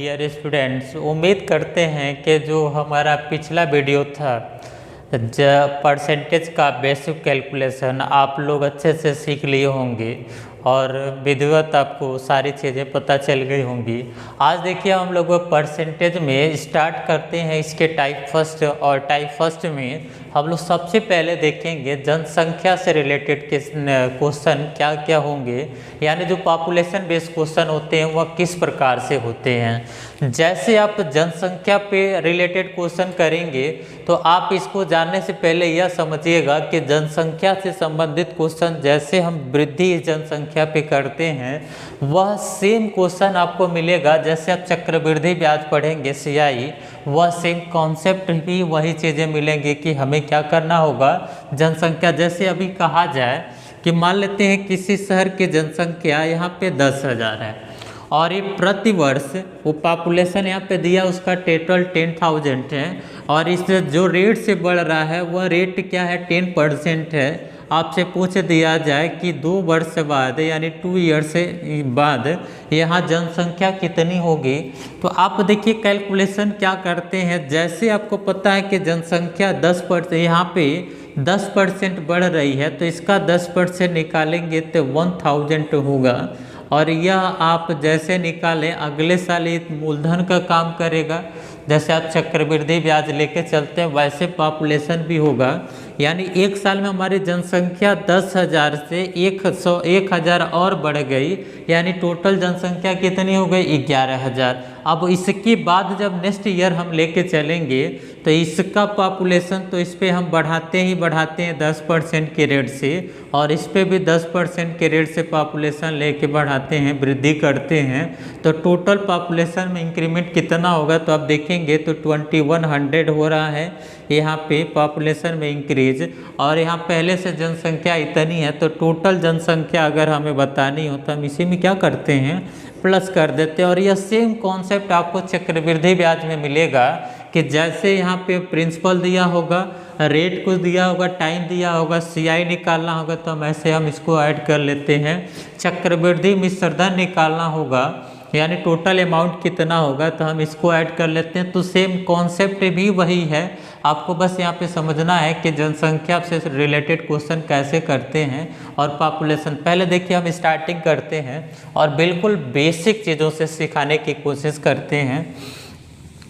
Dear students, उम्मीद करते हैं कि जो हमारा पिछला वीडियो था परसेंटेज का बेसिक कैलकुलेशन आप लोग अच्छे से सीख लिए होंगे और विधिवत आपको सारी चीज़ें पता चल गई होंगी। आज देखिए हम लोग परसेंटेज में स्टार्ट करते हैं इसके टाइप फर्स्ट, और टाइप फर्स्ट में हम लोग सबसे पहले देखेंगे जनसंख्या से रिलेटेड क्वेश्चन क्या क्या होंगे, यानी जो पॉपुलेशन बेस्ड क्वेश्चन होते हैं वह किस प्रकार से होते हैं। जैसे आप जनसंख्या पे रिलेटेड क्वेश्चन करेंगे तो आप इसको जानने से पहले यह समझिएगा कि जनसंख्या से संबंधित क्वेश्चन जैसे हम वृद्धि जनसंख्या पे करते हैं वह सेम क्वेश्चन आपको मिलेगा। जैसे आप चक्रवृद्धि ब्याज पढ़ेंगे CI, वह सेम कॉन्सेप्ट भी वही चीज़ें मिलेंगी कि हमें क्या करना होगा। जनसंख्या जैसे अभी कहा जाए कि मान लेते हैं किसी शहर की जनसंख्या यहाँ पे 10,000 है और ये प्रतिवर्ष वो पॉपुलेशन यहाँ पे दिया उसका टोटल 10,000 है, और इस जो रेट से बढ़ रहा है वह रेट क्या है 10% है। आपसे पूछ दिया जाए कि 2 वर्ष बाद यानी 2 ईयर से बाद यहाँ जनसंख्या कितनी होगी, तो आप देखिए कैलकुलेशन क्या करते हैं। जैसे आपको पता है कि जनसंख्या 10% यहाँ पे 10% बढ़ रही है तो इसका 10% निकालेंगे तो 1000 होगा, और यह आप जैसे निकालें अगले साल ये मूलधन का काम करेगा। जैसे आप चक्रवृद्धि ब्याज लेके चलते हैं वैसे पॉपुलेशन भी होगा, यानी एक साल में हमारी जनसंख्या 10,000 से 1,000 और बढ़ गई, यानी टोटल जनसंख्या कितनी हो गई 11,000। अब इसके बाद जब नेक्स्ट ईयर हम लेके चलेंगे तो इसका पॉपुलेशन तो इस पर हम बढ़ाते ही बढ़ाते हैं 10% के रेट से, और इस पर भी 10% के रेट से पॉपुलेशन लेके बढ़ाते हैं, वृद्धि करते हैं, तो टोटल पॉपुलेशन में इंक्रीमेंट कितना होगा तो आप देखेंगे तो 2100 हो रहा है यहाँ पे पॉपुलेशन में इंक्रीज, और यहाँ पहले से जनसंख्या इतनी है तो टोटल जनसंख्या अगर हमें बतानी हो तो हम इसी में क्या करते हैं प्लस कर देते हैं। और यह सेम कॉन्सेप्ट आपको चक्रवृद्धि ब्याज में मिलेगा कि जैसे यहाँ पे प्रिंसिपल दिया होगा, रेट कुछ दिया होगा, टाइम दिया होगा, CI निकालना होगा तो हम ऐसे हम इसको ऐड कर लेते हैं। चक्रवृद्धि मिश्रधन निकालना होगा यानी टोटल अमाउंट कितना होगा तो हम इसको ऐड कर लेते हैं। तो सेम कॉन्सेप्ट भी वही है, आपको बस यहाँ पे समझना है कि जनसंख्या से रिलेटेड क्वेश्चन कैसे करते हैं और पॉपुलेशन। पहले देखिए हम स्टार्टिंग करते हैं और बिल्कुल बेसिक चीज़ों से सिखाने की कोशिश करते हैं।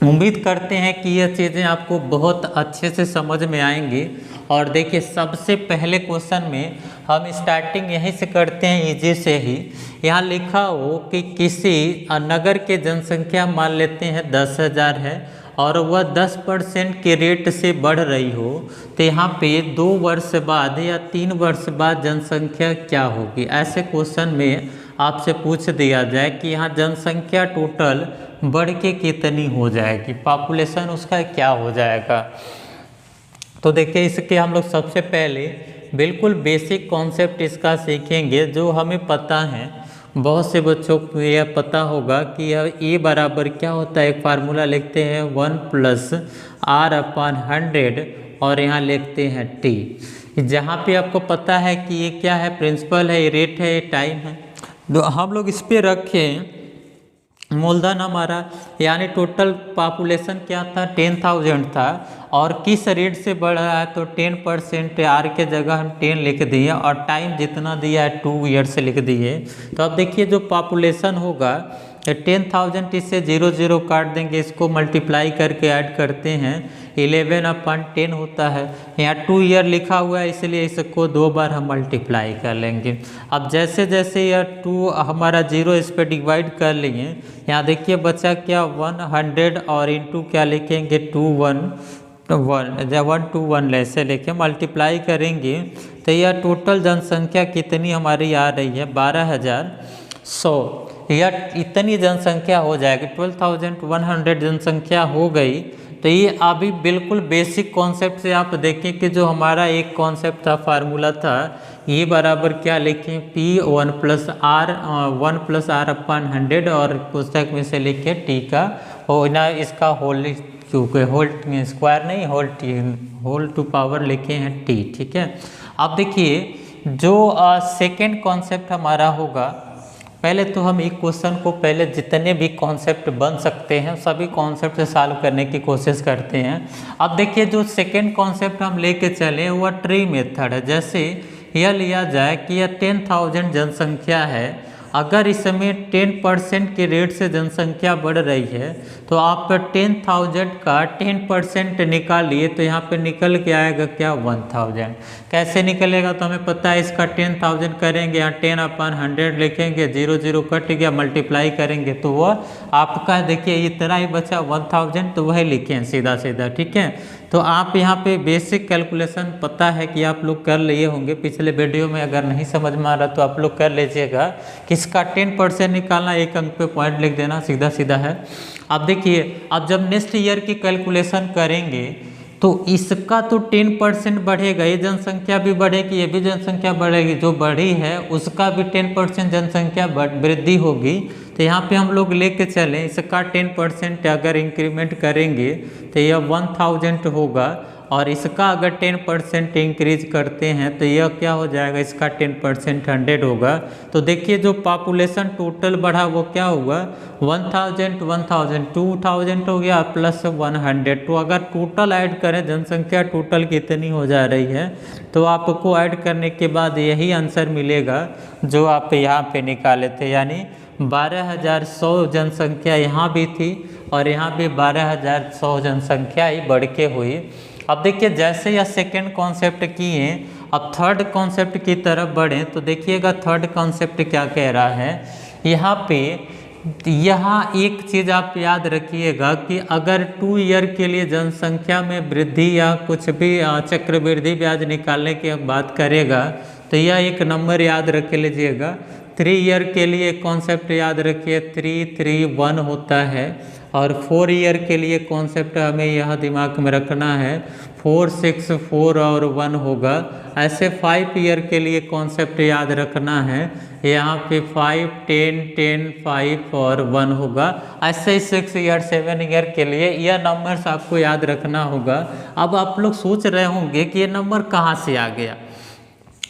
उम्मीद करते हैं कि यह चीज़ें आपको बहुत अच्छे से समझ में आएंगी। और देखिए सबसे पहले क्वेश्चन में हम स्टार्टिंग यहीं से करते हैं इजी से ही। यहाँ लिखा हो कि किसी नगर के जनसंख्या मान लेते हैं 10,000 है और वह 10% के रेट से बढ़ रही हो, तो यहाँ पे 2 वर्ष बाद या 3 वर्ष बाद जनसंख्या क्या होगी। ऐसे क्वेश्चन में आपसे पूछ दिया जाए कि यहाँ जनसंख्या टोटल बढ़ के कितनी हो जाएगी, पॉपुलेशन उसका क्या हो जाएगा। तो देखिए इसके हम लोग सबसे पहले बिल्कुल बेसिक कॉन्सेप्ट इसका सीखेंगे जो हमें पता है। बहुत से बच्चों को यह पता होगा कि यह A बराबर क्या होता है। एक फार्मूला लिखते हैं 1 + R/100 और यहाँ लिखते हैं T। जहाँ पे आपको पता है कि ये क्या है, प्रिंसिपल है, ये रेट है, ये टाइम है, तो हम लोग इस पर रखें मूलधन हमारा, यानी टोटल पॉपुलेशन क्या था 10,000 था और किस रेट से बढ़ रहा है तो 10%, R के जगह हम 10 लिख दिए और टाइम जितना दिया है 2 ईयर्स लिख दिए। तो अब देखिए जो पॉपुलेशन होगा 10,000 इससे 0 0 काट देंगे, इसको मल्टीप्लाई करके ऐड करते हैं 11/10 होता है। यहाँ 2 ईयर लिखा हुआ है इसलिए इसको 2 बार हम मल्टीप्लाई कर लेंगे। अब जैसे जैसे यह 2 हमारा 0 इस पर डिवाइड कर लेंगे, यहाँ देखिए बचा क्या 100 और इंटू क्या लिखेंगे 1 to 1 ऐसे लेके मल्टीप्लाई करेंगे तो यह टोटल जनसंख्या कितनी हमारी आ रही है 12,100। यह इतनी जनसंख्या हो जाएगी, 12,100 जनसंख्या हो गई। तो ये अभी बिल्कुल बेसिक कॉन्सेप्ट से आप देखें कि जो हमारा एक कॉन्सेप्ट था, फार्मूला था, ये बराबर क्या लिखें P 1 + R/100 और पुस्तक में से लिखे T का होना, इसका होल क्योंकि होल स्क्वायर नहीं होल टू पावर लिखे हैं T। ठीक है। अब देखिए जो सेकेंड कॉन्सेप्ट हमारा होगा पहले तो हम एक क्वेश्चन को पहले जितने भी कॉन्सेप्ट बन सकते हैं सभी कॉन्सेप्ट से सॉल्व करने की कोशिश करते हैं। अब देखिए जो सेकेंड कॉन्सेप्ट हम लेके चले वह ट्री मेथड है। जैसे यह लिया जाए कि यह 10,000 जनसंख्या है, अगर इसमें 10% के रेट से जनसंख्या बढ़ रही है तो आप 10,000 का 10% निकालिए तो यहाँ पे निकल के आएगा क्या 1,000। कैसे निकलेगा तो हमें पता है इसका 10,000 करेंगे, यहाँ 10/100 लिखेंगे, 0 0 कट गया, मल्टीप्लाई करेंगे तो वह आपका देखिए इतना ही बचा 1,000, तो वही लिखें सीधा सीधा, ठीक है। तो आप यहाँ पे बेसिक कैलकुलेशन पता है कि आप लोग कर लिए होंगे पिछले वीडियो में, अगर नहीं समझ में आ रहा तो आप लोग कर लीजिएगा कि इसका 10% निकालना, एक अंक पे पॉइंट लिख देना, सीधा सीधा है। अब देखिए अब जब नेक्स्ट ईयर की कैलकुलेशन करेंगे तो इसका तो 10% बढ़ेगा, ये जनसंख्या भी बढ़ेगी, ये भी जनसंख्या बढ़ेगी, जो बढ़ी है उसका भी 10% जनसंख्या वृद्धि होगी। तो यहाँ पे हम लोग लेके चलें इसका 10% अगर इंक्रीमेंट करेंगे तो यह 1,000 होगा, और इसका अगर 10% इंक्रीज करते हैं तो यह क्या हो जाएगा, इसका 10% 100 होगा। तो देखिए जो पॉपुलेशन टोटल बढ़ा वो क्या हुआ 1,000 2,000 हो गया प्लस 100। तो अगर टोटल ऐड करें जनसंख्या टोटल कितनी हो जा रही है तो आपको ऐड करने के बाद यही आंसर मिलेगा जो आप यहाँ पे निकाले थे, यानी 12,100 जनसंख्या यहाँ भी थी और यहाँ भी 12,100 जनसंख्या ही बढ़ के हुई। अब देखिए जैसे यह सेकेंड कॉन्सेप्ट किए, अब थर्ड कॉन्सेप्ट की तरफ बढ़ें तो देखिएगा थर्ड कॉन्सेप्ट क्या कह रहा है। यहाँ पे यहाँ एक चीज़ आप याद रखिएगा कि अगर 2 ईयर के लिए जनसंख्या में वृद्धि या कुछ भी चक्रवृद्धि ब्याज निकालने की बात करेगा तो यह एक नंबर याद रख लीजिएगा। 3 ईयर के लिए कॉन्सेप्ट याद रखिए 331 होता है, और 4 ईयर के लिए कॉन्सेप्ट हमें यह दिमाग में रखना है 4 6 4 और 1 होगा। ऐसे 5 ईयर के लिए कॉन्सेप्ट याद रखना है, यहाँ पे 5 10 10 5 और 1 होगा। ऐसे ही 6 ईयर 7 ईयर के लिए यह नंबर्स आपको याद रखना होगा। अब आप लोग सोच रहे होंगे कि ये नंबर कहाँ से आ गया,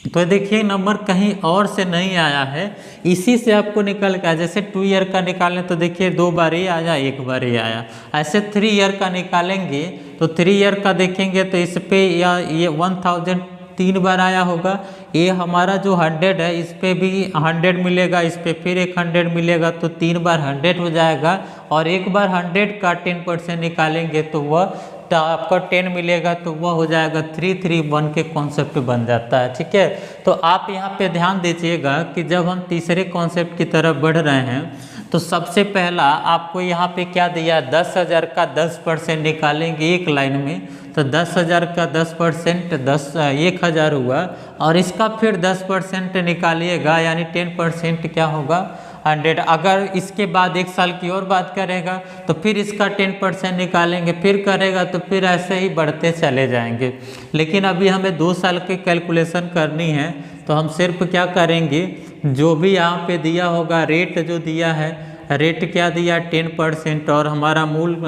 तो देखिए नंबर कहीं और से नहीं आया है, इसी से आपको निकल गया। जैसे 2 ईयर का निकालें तो देखिए 2 बार ही आया, 1 बार ही आया। ऐसे 3 ईयर का निकालेंगे तो 3 ईयर का देखेंगे तो इस पे या ये 1,000 3 बार आया होगा। ये हमारा जो 100 है इस पे भी 100 मिलेगा, इस पे फिर एक 100 मिलेगा, तो 3 बार 100 हो जाएगा। और एक बार 100 का 10% निकालेंगे तो वह तो आपका 10 मिलेगा, तो वह हो जाएगा 331 के कॉन्सेप्ट बन जाता है, ठीक है। तो आप यहाँ पे ध्यान दीजिएगा कि जब हम तीसरे कॉन्सेप्ट की तरफ बढ़ रहे हैं तो सबसे पहला आपको यहाँ पे क्या दिया 10,000 का 10% निकालेंगे एक लाइन में, तो 10,000 का 10% 1,000 हुआ, और इसका फिर 10% निकालिएगा यानी 10% क्या होगा 100। अगर इसके बाद 1 साल की और बात करेगा तो फिर इसका 10% निकालेंगे, फिर करेगा तो फिर ऐसे ही बढ़ते चले जाएंगे। लेकिन अभी हमें 2 साल की कैलकुलेशन करनी है तो हम सिर्फ क्या करेंगे, जो भी यहाँ पे दिया होगा रेट जो दिया है, रेट क्या दिया 10%, और हमारा मूल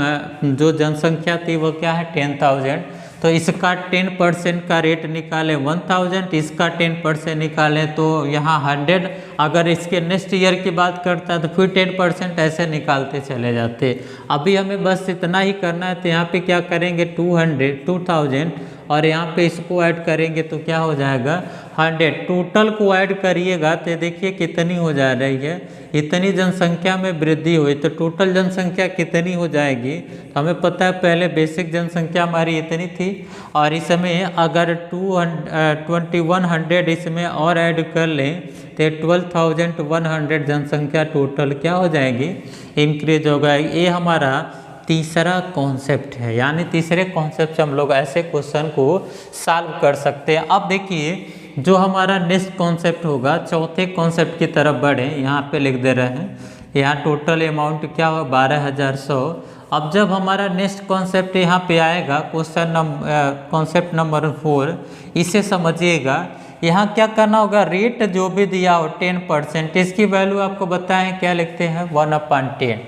जो जनसंख्या थी वो क्या है 10,000, तो इसका 10% का रेट निकालें 1,000, इसका 10% निकालें तो यहाँ 100। अगर इसके नेक्स्ट ईयर की बात करता है तो फिर 10% ऐसे निकालते चले जाते। अभी हमें बस इतना ही करना है, तो यहाँ पे क्या करेंगे 2,000 और यहाँ पे इसको ऐड करेंगे तो क्या हो जाएगा 100। टोटल को ऐड करिएगा तो देखिए कितनी हो जा रही है, इतनी जनसंख्या में वृद्धि हुई, तो टोटल जनसंख्या कितनी हो जाएगी। तो हमें पता है पहले बेसिक जनसंख्या हमारी इतनी थी, और इसमें अगर 2100 इसमें और ऐड कर लें तो 12,100 जनसंख्या टोटल क्या हो जाएगी इंक्रीज होगा। ये हमारा तीसरा कॉन्सेप्ट है, यानी तीसरे कॉन्सेप्ट से हम लोग ऐसे क्वेश्चन को सॉल्व कर सकते हैं। अब देखिए जो हमारा नेक्स्ट कॉन्सेप्ट होगा, चौथे कॉन्सेप्ट की तरफ बढ़े, यहाँ पे लिख दे रहे हैं, यहाँ टोटल अमाउंट क्या होगा 12,100। अब जब हमारा नेक्स्ट कॉन्सेप्ट यहाँ पे आएगा कॉन्सेप्ट नंबर 4, इसे समझिएगा। यहाँ क्या करना होगा, रेट जो भी दिया हो 10%, इसकी वैल्यू आपको बताएं क्या लिखते हैं 1/10।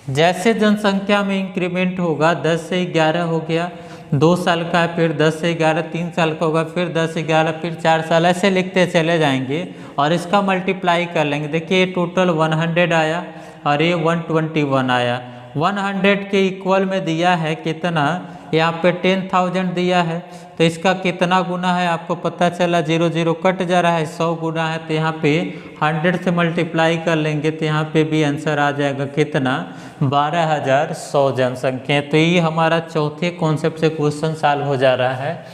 जैसे जनसंख्या में इंक्रीमेंट होगा 10 से 11 हो गया, 2 साल का है, फिर 10 से 11 3 साल का होगा, फिर 10 से 11 फिर 4 साल, ऐसे लिखते चले जाएंगे और इसका मल्टीप्लाई कर लेंगे। देखिए ये टोटल 100 आया और ये 121 आया। 100 के इक्वल में दिया है कितना, यहाँ पे 10,000 दिया है, तो इसका कितना गुना है आपको पता चला, 0 0 कट जा रहा है, 100 गुना है, तो यहाँ पे 100 से मल्टीप्लाई कर लेंगे तो यहाँ पे भी आंसर आ जाएगा कितना, 12,100 जनसंख्या। तो ये हमारा चौथे कॉन्सेप्ट से क्वेश्चन सॉल्व हो जा रहा है।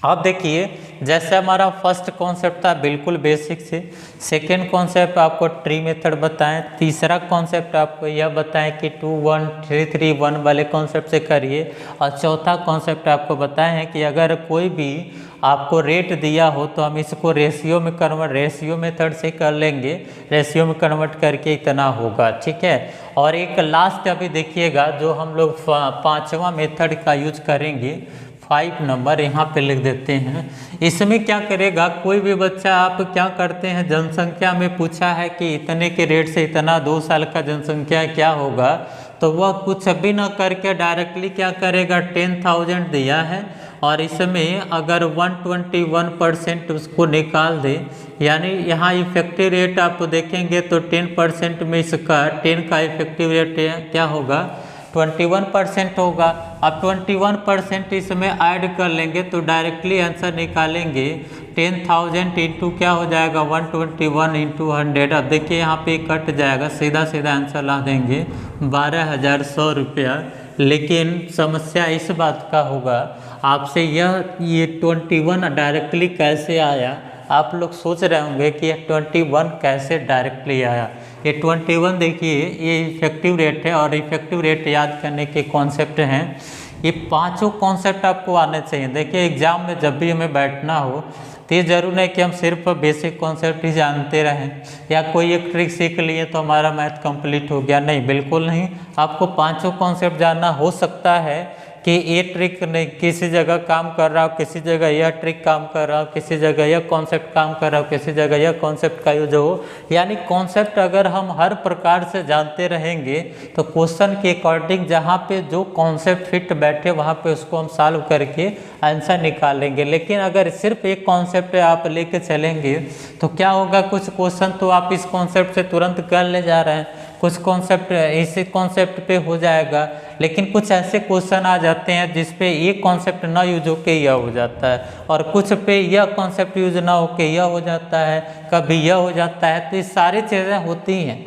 अब देखिए जैसे हमारा फर्स्ट कॉन्सेप्ट था बिल्कुल बेसिक से, सेकेंड कॉन्सेप्ट आपको ट्री मेथड बताएं, तीसरा कॉन्सेप्ट आपको यह बताएं कि 2 1 3 3 1 वाले कॉन्सेप्ट से करिए, और चौथा कॉन्सेप्ट आपको बताएं है कि अगर कोई भी आपको रेट दिया हो तो हम इसको रेशियो में कन्वर्ट, रेशियो मेथड से कर लेंगे, रेशियो में कन्वर्ट करके इतना होगा, ठीक है। और एक लास्ट अभी देखिएगा जो हम लोग 5वां मेथड का यूज करेंगे, 5 नंबर यहाँ पे लिख देते हैं। इसमें क्या करेगा, कोई भी बच्चा आप क्या करते हैं, जनसंख्या में पूछा है कि इतने के रेट से इतना 2 साल का जनसंख्या क्या होगा, तो वह कुछ भी ना करके डायरेक्टली क्या करेगा, 10,000 दिया है और इसमें अगर 121% उसको निकाल दे, यानी यहाँ इफेक्टिव रेट आप देखेंगे तो 10% में इसका 10 का इफेक्टिव रेट क्या होगा, 21% होगा। अब 21% इसमें ऐड कर लेंगे तो डायरेक्टली आंसर निकालेंगे, 10,000 इंटू क्या हो जाएगा, 121 इंटू 100। अब देखिए यहाँ पे कट जाएगा, सीधा सीधा आंसर ला देंगे 12,100 रुपया। लेकिन समस्या इस बात का होगा आपसे, ये 21 डायरेक्टली कैसे आया, आप लोग सोच रहे होंगे कि ये 21 कैसे डायरेक्टली आया। ये 21 देखिए ये इफेक्टिव रेट है, और इफेक्टिव रेट याद करने के कॉन्सेप्ट हैं, ये 5 कॉन्सेप्ट आपको आने चाहिए। देखिए एग्जाम में जब भी हमें बैठना हो तो ये जरूर है कि हम सिर्फ बेसिक कॉन्सेप्ट ही जानते रहें या कोई एक ट्रिक सीख लिए तो हमारा मैथ कंप्लीट हो गया, नहीं, बिल्कुल नहीं। आपको 5 कॉन्सेप्ट जानना हो सकता है कि ये ट्रिक नहीं किसी जगह काम कर रहा हो, किसी जगह यह ट्रिक काम कर रहा हो, किसी जगह यह कॉन्सेप्ट काम कर रहा हो, किसी जगह यह कॉन्सेप्ट का यूज हो। यानी कॉन्सेप्ट अगर हम हर प्रकार से जानते रहेंगे तो क्वेश्चन के अकॉर्डिंग जहाँ पे जो कॉन्सेप्ट फिट बैठे वहाँ पे उसको हम सॉल्व करके आंसर निकालेंगे। लेकिन अगर सिर्फ एक कॉन्सेप्ट आप लेके चलेंगे तो क्या होगा, कुछ क्वेश्चन तो आप इस कॉन्सेप्ट से तुरंत कर ले जा रहे हैं, कुछ कॉन्सेप्ट इसी कॉन्सेप्ट पे हो जाएगा, लेकिन कुछ ऐसे क्वेश्चन आ जाते हैं जिस पे ये कॉन्सेप्ट ना यूज होके यह हो जाता है, और कुछ पे यह कॉन्सेप्ट यूज ना होके यह हो जाता है, कभी यह हो जाता है। तो ये सारी चीज़ें होती हैं,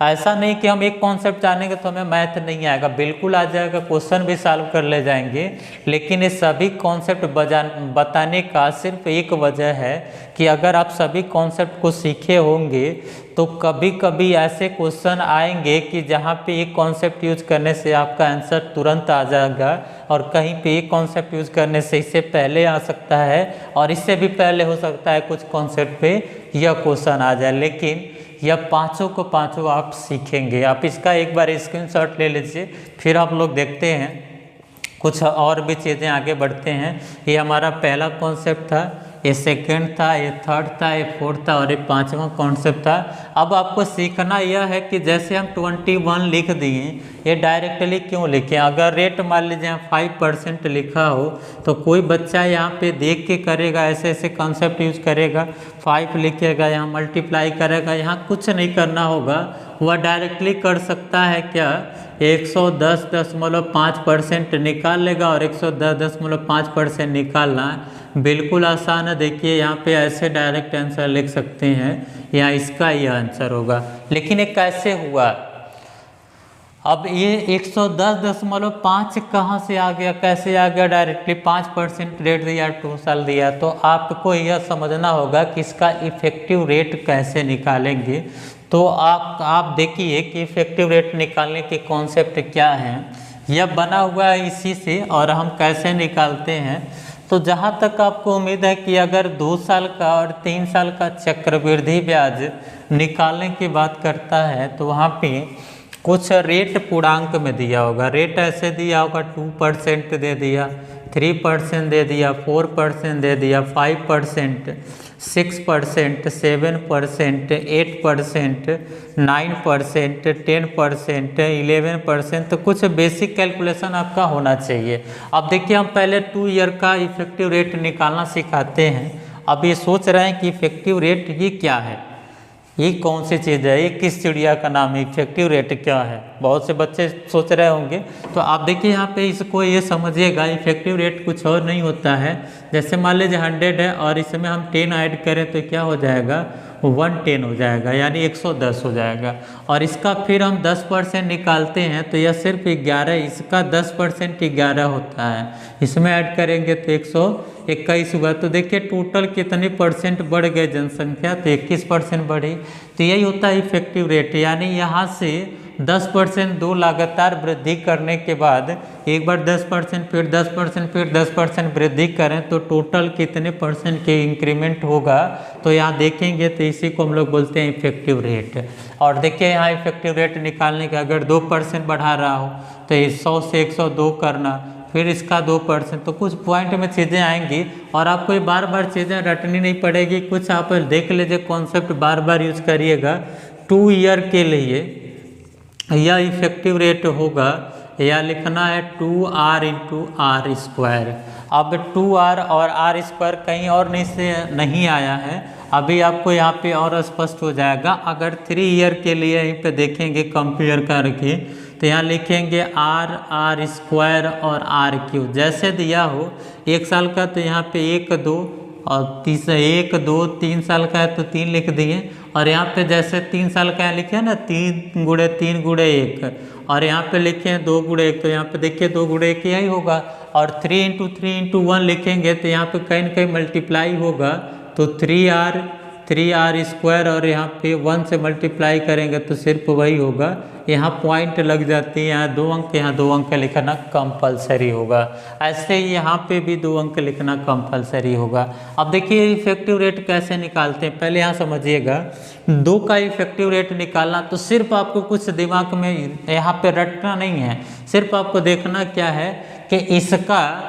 ऐसा नहीं कि हम एक कॉन्सेप्ट जानेंगे तो हमें मैथ नहीं आएगा, बिल्कुल आ जाएगा, क्वेश्चन भी सॉल्व कर ले जाएंगे। लेकिन ये सभी कॉन्सेप्ट बताने का सिर्फ एक वजह है कि अगर आप सभी कॉन्सेप्ट को सीखे होंगे तो कभी कभी ऐसे क्वेश्चन आएंगे कि जहाँ पे एक कॉन्सेप्ट यूज करने से आपका आंसर तुरंत आ जाएगा, और कहीं पे एक कॉन्सेप्ट यूज करने से इससे पहले आ सकता है, और इससे भी पहले हो सकता है कुछ कॉन्सेप्ट पे यह क्वेश्चन आ जाए। लेकिन यह 5 को 5 आप सीखेंगे। आप इसका एक बार स्क्रीनशॉट ले लीजिए, फिर आप लोग देखते हैं कुछ और भी चीज़ें आगे बढ़ते हैं। ये हमारा पहला कॉन्सेप्ट था, ये सेकंड था, ये थर्ड था, ये फोर्थ था, और ये 5वां कॉन्सेप्ट था। अब आपको सीखना यह है कि जैसे हम 21 लिख दिए, ये डायरेक्टली क्यों लिखें। अगर रेट मान लीजिए 5% लिखा हो तो कोई बच्चा यहाँ पे देख के करेगा, ऐसे ऐसे कॉन्सेप्ट यूज करेगा, 5 लिखेगा, यहाँ मल्टीप्लाई करेगा, यहाँ कुछ नहीं करना होगा, वह डायरेक्टली कर सकता है क्या, 110.5% निकाल लेगा, और 110.5% निकालना बिल्कुल आसान है। देखिए यहाँ पे ऐसे डायरेक्ट आंसर लिख सकते हैं, यहाँ इसका ही आंसर होगा। लेकिन ये कैसे हुआ, अब ये 110.5 कहाँ से आ गया, कैसे आ गया, डायरेक्टली 5% रेट दिया, 2 साल दिया, तो आपको यह समझना होगा कि इसका इफेक्टिव रेट कैसे निकालेंगे। तो आप देखिए कि इफेक्टिव रेट निकालने के कॉन्सेप्ट क्या हैं, यह बना हुआ है इसी से, और हम कैसे निकालते हैं। तो जहाँ तक आपको उम्मीद है कि अगर 2 साल का और 3 साल का चक्रवृद्धि ब्याज निकालने की बात करता है तो वहाँ पे कुछ रेट पूर्णांक में दिया होगा, रेट ऐसे दिया होगा 2% दे दिया, 3% दे दिया, 4% दे दिया, 5%, 6%, 7%, 8%, 9%, 10%, 11%। तो कुछ बेसिक कैलकुलेशन आपका होना चाहिए। अब देखिए हम पहले 2 ईयर का इफेक्टिव रेट निकालना सिखाते हैं। अब ये सोच रहे हैं कि इफेक्टिव रेट ये क्या है, ये कौन सी चीज़ है, ये किस चिड़िया का नाम है, इफेक्टिव रेट क्या है, बहुत से बच्चे सोच रहे होंगे। तो आप देखिए यहाँ पे इसको ये समझिएगा, इफेक्टिव रेट कुछ और नहीं होता है। जैसे मान लीजिए 100 है और इसमें हम 10 ऐड करें तो क्या हो जाएगा, 110 हो जाएगा, यानी 110 हो जाएगा। और इसका फिर हम 10% निकालते हैं तो यह सिर्फ 11, इसका 10% 11 होता है, इसमें ऐड करेंगे तो 121 हुआ। तो देखिए टोटल कितने परसेंट बढ़ गए जनसंख्या, तो 21% बढ़ी। तो यही होता है इफेक्टिव रेट, यानी यहाँ से 10% दो लगातार वृद्धि करने के बाद एक बार 10%, फिर 10%, फिर 10% वृद्धि करें तो टोटल कितने परसेंट के इंक्रीमेंट होगा, तो यहाँ देखेंगे तो इसी को हम लोग बोलते हैं इफेक्टिव रेट। और देखिए यहाँ इफेक्टिव रेट निकालने का अगर 2% बढ़ा रहा हो तो 100 से 102 करना, फिर इसका 2%, तो कुछ पॉइंट में चीज़ें आएंगी और आपको ये बार बार चीज़ें रटनी नहीं पड़ेगी। कुछ आप देख लीजिए कॉन्सेप्ट, बार बार यूज करिएगा। 2 ईयर के लिए यह इफेक्टिव रेट होगा, या लिखना है 2r इंटू आर स्क्वायर। अब 2r और r स्क्वायर कहीं और नहीं आया है, अभी आपको यहाँ पे और स्पष्ट हो जाएगा। अगर 3 ईयर के लिए यहीं पे देखेंगे कंपेयर करके तो यहाँ लिखेंगे r स्क्वायर और r क्यूब, जैसे दिया हो 1 साल का तो यहाँ पे 1 2 और 1 2, 3 साल का है तो 3 लिख दिए। और यहाँ पे जैसे 3 साल का है लिखे ना 3 गुणे 3 गुणे 1, और यहाँ पे लिखे हैं 2 गुणे 1, तो यहाँ पे देखिए 2 गुणे 1 यही होगा। और 3 इंटू 3 इंटू 1 लिखेंगे तो यहाँ पे कहीं न कहीं मल्टीप्लाई होगा, तो 3r स्क्वायर, और यहाँ पे 1 से मल्टीप्लाई करेंगे तो सिर्फ वही होगा। यहाँ पॉइंट लग जाती है, यहाँ 2 अंक, यहाँ 2 अंक लिखना कंपलसरी होगा। ऐसे ही यहाँ पे भी 2 अंक लिखना कंपलसरी होगा। अब देखिए इफेक्टिव रेट कैसे निकालते हैं, पहले यहाँ समझिएगा। 2 का इफेक्टिव रेट निकालना तो सिर्फ आपको कुछ दिमाग में यहाँ पे रटना नहीं है, सिर्फ आपको देखना क्या है कि इसका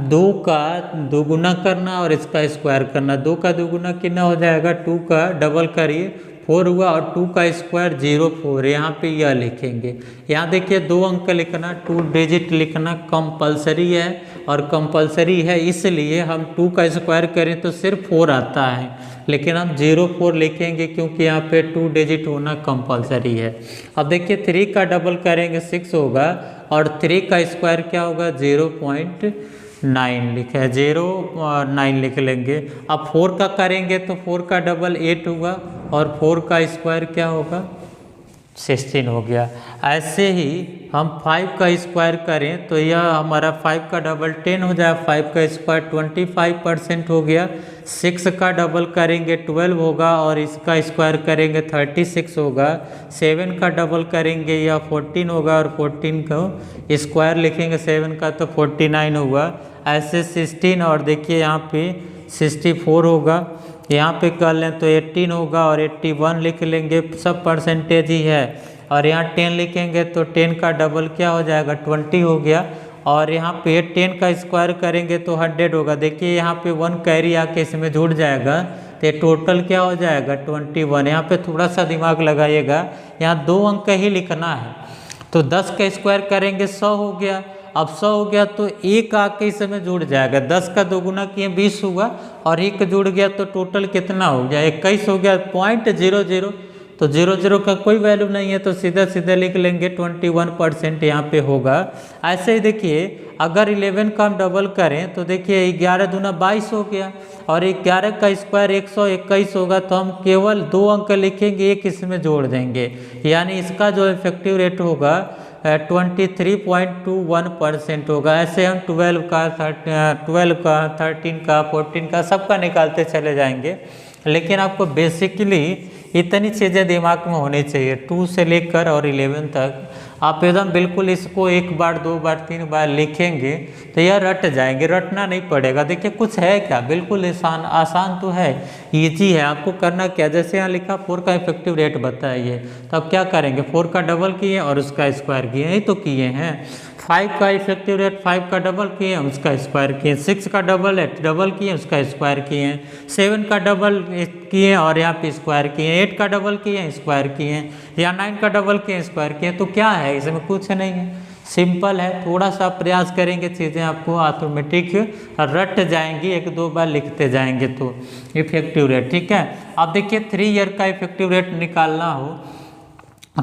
2 का दोगुना करना और इसका स्क्वायर करना। 2 का दोगुना कितना हो जाएगा, 2 का डबल करिए 4 हुआ, और 2 का स्क्वायर 0 4, यहाँ पे यह लिखेंगे। यहाँ देखिए 2 अंक लिखना, 2 डिजिट लिखना कंपलसरी है, और कंपलसरी है इसलिए हम 2 का स्क्वायर करें तो सिर्फ 4 आता है, लेकिन हम 0 4 लिखेंगे क्योंकि यहाँ पे 2 डिजिट होना कंपलसरी है। अब देखिए 3 का डबल करेंगे 6 होगा, और 3 का स्क्वायर क्या होगा, 0.9 लिखा है, 0.9 लिख लेंगे। अब 4 का करेंगे तो 4 का डबल 8 होगा, और 4 का स्क्वायर क्या होगा, 16 हो गया। ऐसे ही हम 5 का स्क्वायर करें तो यह हमारा 5 का डबल 10 हो जाए, 5 का स्क्वायर 25% हो गया। 6 का डबल करेंगे 12 होगा, और इसका स्क्वायर करेंगे 36 होगा। 7 का डबल करेंगे या 14 होगा, और 14 को स्क्वायर लिखेंगे 7 का तो 49 होगा। ऐसे 16, और देखिए यहाँ पे 64 होगा, यहाँ पे कर लें तो 18 होगा, और 81 लिख लेंगे, सब परसेंटेज ही है। और यहाँ 10 लिखेंगे तो 10 का डबल क्या हो जाएगा, 20 हो गया। और यहाँ पे 10 का स्क्वायर करेंगे तो 100 होगा। देखिए यहाँ पे 1 कैरी आके इसमें जुड़ जाएगा तो टोटल क्या हो जाएगा, 21। यहाँ पे थोड़ा सा दिमाग लगाइएगा, यहाँ 2 अंक ही लिखना है। तो 10 का स्क्वायर करेंगे 100 हो गया। अब 100 हो गया तो 1 आके इसमें जुड़ जाएगा, 10 का दोगुना किए 20 हुआ, और 1 जुड़ गया तो टोटल कितना हो गया, 21 हो गया। 0.00, तो 00 का कोई वैल्यू नहीं है तो सीधा सीधा लिख लेंगे 21% यहाँ पे होगा। ऐसे ही देखिए अगर 11 का हम डबल करें तो देखिए 11 दूना 22 हो गया, और 11 का स्क्वायर 121 होगा, तो हम केवल 2 अंक लिखेंगे, एक इसमें जोड़ देंगे, यानी इसका जो इफेक्टिव रेट होगा 23.21% होगा। ऐसे हम 12 का 13 का 14 का सबका निकालते चले जाएंगे, लेकिन आपको बेसिकली इतनी चीज़ें दिमाग में होनी चाहिए। 2 से लेकर और 11 तक आप एकदम बिल्कुल इसको 1 बार 2 बार 3 बार लिखेंगे तो यह रट जाएंगे, रटना नहीं पड़ेगा। देखिए कुछ है क्या, बिल्कुल आसान तो है, ईजी है। आपको करना क्या, जैसे यहाँ लिखा 4 का इफेक्टिव रेट बताइए, तो अब क्या करेंगे, 4 का डबल किए और उसका स्क्वायर किए, यही तो किए हैं। 5 का इफेक्टिव रेट 5 का डबल किए उसका स्क्वायर किए, 6 का डबल किए उसका स्क्वायर किए, 7 का डबल किए और यहाँ पे स्क्वायर किए, 8 का डबल किए स्क्वायर किए, या 9 का डबल किए स्क्वायर किए। तो क्या है इसमें, कुछ नहीं है, सिंपल है। थोड़ा सा प्रयास करेंगे चीज़ें आपको ऑटोमेटिक रट जाएंगी, एक दो बार लिखते जाएंगे तो इफेक्टिव रेट। ठीक है, अब देखिए 3 ईयर का इफेक्टिव रेट निकालना हो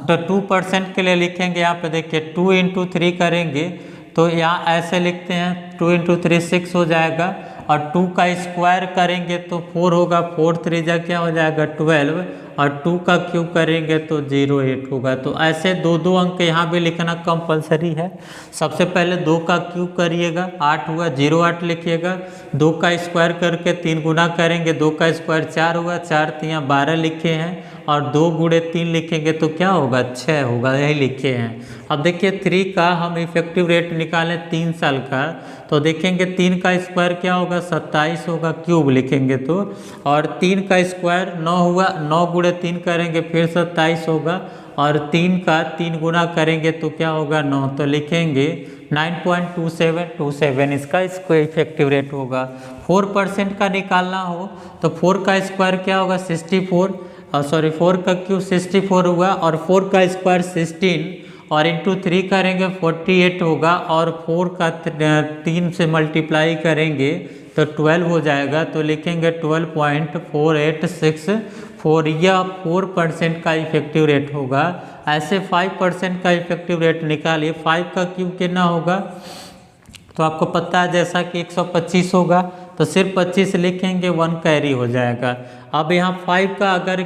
तो 2% के लिए लिखेंगे। यहाँ पे देखिए 2 × 3 करेंगे तो यहाँ ऐसे लिखते हैं 2 × 3 6 हो जाएगा, और 2 का स्क्वायर करेंगे तो 4 होगा, 4 3 जा क्या हो जाएगा 12, और 2 का क्यूब करेंगे तो 08 होगा। तो ऐसे दो दो अंक यहाँ भी लिखना कंपलसरी है। सबसे पहले 2 का क्यूब करिएगा 8 हुआ, 08 लिखिएगा, 2 का स्क्वायर करके 3 गुना करेंगे, 2 का स्क्वायर 4 हुआ, 4 3 12 लिखे हैं, और 2 × 3 लिखेंगे तो क्या होगा 6 होगा, यही लिखे हैं। अब देखिए 3 का हम इफेक्टिव रेट निकालें 3 साल का, तो देखेंगे 3 का स्क्वायर क्या होगा 27 होगा, क्यूब लिखेंगे तो, और 3 का स्क्वायर 9 हुआ, 9 × 3 करेंगे फिर 27 होगा, और 3 का 3 गुना करेंगे तो क्या होगा 9, तो लिखेंगे 9.2727 इसका इफेक्टिव रेट होगा। 4% का निकालना हो तो 4 का स्क्वायर क्या होगा 64, और सॉरी 4 का क्यूब 64 हुआ, और 4 का स्क्वायर 16, और इंटू 3 करेंगे 48 होगा, और 4 का 3 से मल्टीप्लाई करेंगे तो 12 हो जाएगा, तो लिखेंगे 12.4864, यह 4% का इफेक्टिव रेट होगा। ऐसे 5% का इफेक्टिव रेट निकालिए। 5 का क्यूब कितना होगा, तो आपको पता है जैसा कि 125 होगा, तो सिर्फ 25 लिखेंगे, 1 कैरी हो जाएगा। अब यहाँ 5 का अगर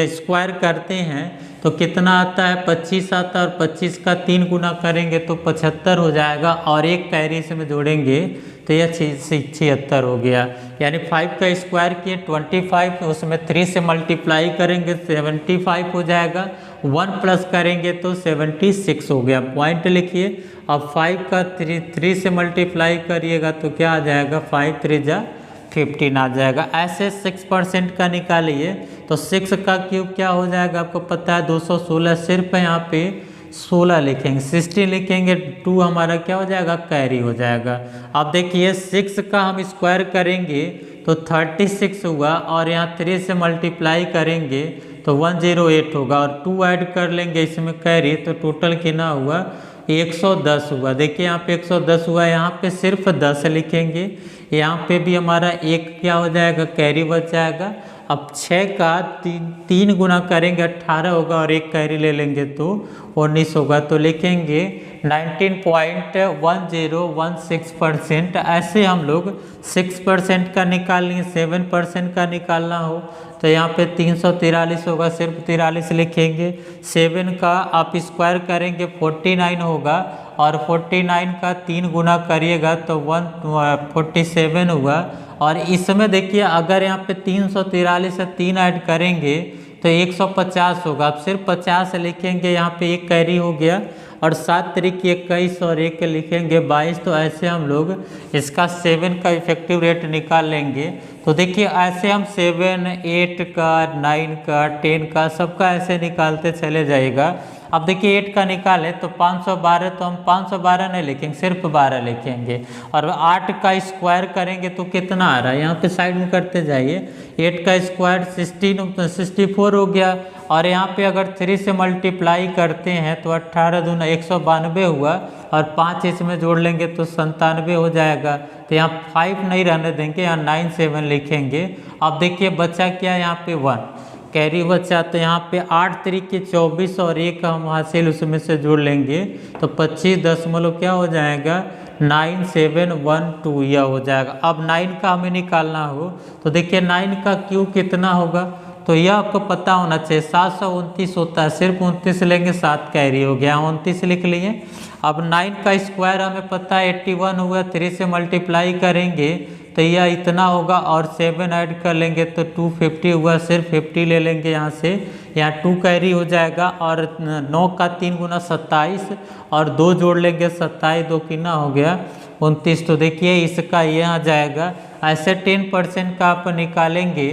स्क्वायर करते हैं तो कितना आता है 25 आता है, और 25 का 3 गुना करेंगे तो 75 हो जाएगा, और 1 कैरी इसमें जोड़ेंगे तो यह 76 हो गया। यानी 5 का स्क्वायर किए 25, उसमें 3 से मल्टीप्लाई करेंगे 75 हो जाएगा, 1 प्लस करेंगे तो 76 हो गया, पॉइंट लिखिए। अब 5 का 3 से मल्टीप्लाई करिएगा तो क्या आ जाएगा 5 3 जा 15 आ जाएगा। ऐसे 6% का निकालिए तो 6 का क्यूब क्या हो जाएगा आपको पता है 216, सिर्फ यहाँ पे 16 लिखेंगे, 16 लिखेंगे, 2 हमारा क्या हो जाएगा कैरी हो जाएगा। अब देखिए 6 का हम स्क्वायर करेंगे तो 36 हुआ, और यहाँ 3 से मल्टीप्लाई करेंगे तो 108 होगा, और 2 ऐड कर लेंगे इसमें कैरी, तो टोटल कितना हुआ 110 हुआ। देखिए यहाँ पे 110 हुआ, यहाँ पे सिर्फ 10 लिखेंगे, यहाँ पे भी हमारा 1 क्या हो जाएगा कैरी बच जाएगा। अब 6 का 3 गुना करेंगे 18 होगा, और 1 कैरी ले लेंगे तो 19 होगा, तो लिखेंगे 19.1016%। ऐसे हम लोग 6% का निकाल लेंगे। 7% का निकालना हो तो यहाँ पे 343 होगा, सिर्फ 43 लिखेंगे। 7 का आप स्क्वायर करेंगे 49 होगा, और 49 का 3 गुना करिएगा तो 147 हुआ, और इसमें देखिए अगर यहाँ पे 343 से 3 ऐड करेंगे तो 150 होगा। आप सिर्फ 50 लिखेंगे, यहाँ पे 1 कैरी हो गया, और 7 तरीके 21 और 1 लिखेंगे 22। तो ऐसे हम लोग इसका 7 का इफेक्टिव रेट निकाल लेंगे। तो देखिए ऐसे हम 7, 8 का, 9 का, 10 का, सबका ऐसे निकालते चले जाएगा। अब देखिए 8 का निकालें तो 512, तो हम 512 नहीं लिखेंगे, सिर्फ 12 लिखेंगे, और 8 का स्क्वायर करेंगे तो कितना आ रहा है यहाँ पे साइड में करते जाइए। 8 का स्क्वायर 64 हो गया, और यहाँ पे अगर 3 से मल्टीप्लाई करते हैं तो 18 दूना 192 हुआ, और 5 इसमें जोड़ लेंगे तो 97 हो जाएगा। तो यहाँ 5 नहीं रहने देंगे, यहाँ 97 लिखेंगे। अब देखिए बच्चा क्या, यहाँ पे 1 कैरी बचा, तो यहाँ पे 8 तरीके 24 और 1 हम हासिल उसमें से जोड़ लेंगे तो 25 दशमलव क्या हो जाएगा 9712 यह हो जाएगा। अब 9 का हमें निकालना हो तो देखिए 9 का क्यूब कितना होगा, तो यह आपको पता होना चाहिए 729 होता है, सिर्फ 29 लेंगे, 7 कैरी हो गया, 29 लिख लिए। अब 9 का स्क्वायर हमें पता है 81 हुआ, 3 से मल्टीप्लाई करेंगे तो यह इतना होगा, और 7 ऐड कर लेंगे तो 250 हुआ, सिर्फ 50 ले लेंगे यहाँ से, यहाँ 2 कैरी हो जाएगा, और 9 का 3 गुना 27, और 2 जोड़ लेंगे 27, 2 कितना हो गया 29। तो देखिए इसका ये आ जाएगा। ऐसे 10% का आप निकालेंगे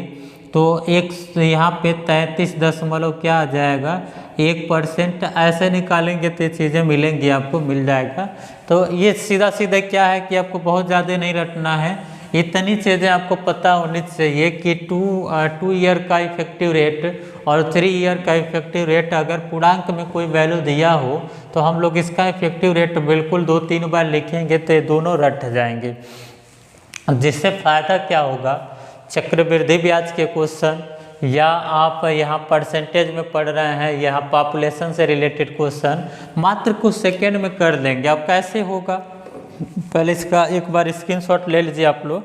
तो एक यहाँ पे 33 दशमलव क्या आ जाएगा 1%। ऐसे निकालेंगे तो ये चीज़ें मिलेंगी, आपको मिल जाएगा। तो ये सीधा सीधा क्या है कि आपको बहुत ज़्यादा नहीं रटना है, इतनी चीज़ें आपको पता होनी चाहिए कि टू ईयर का इफेक्टिव रेट और 3 ईयर का इफेक्टिव रेट अगर पूर्णांक में कोई वैल्यू दिया हो तो हम लोग इसका इफेक्टिव रेट बिल्कुल 2-3 बार लिखेंगे तो ये दोनों रट जाएंगे। जिससे फ़ायदा क्या होगा, चक्रवृद्धि ब्याज के क्वेश्चन या आप यहाँ परसेंटेज में पढ़ रहे हैं, यहाँ पॉपुलेशन से रिलेटेड क्वेश्चन मात्र कुछ सेकेंड में कर देंगे। अब कैसे होगा, पहले इसका एक बार स्क्रीनशॉट ले लीजिए आप लोग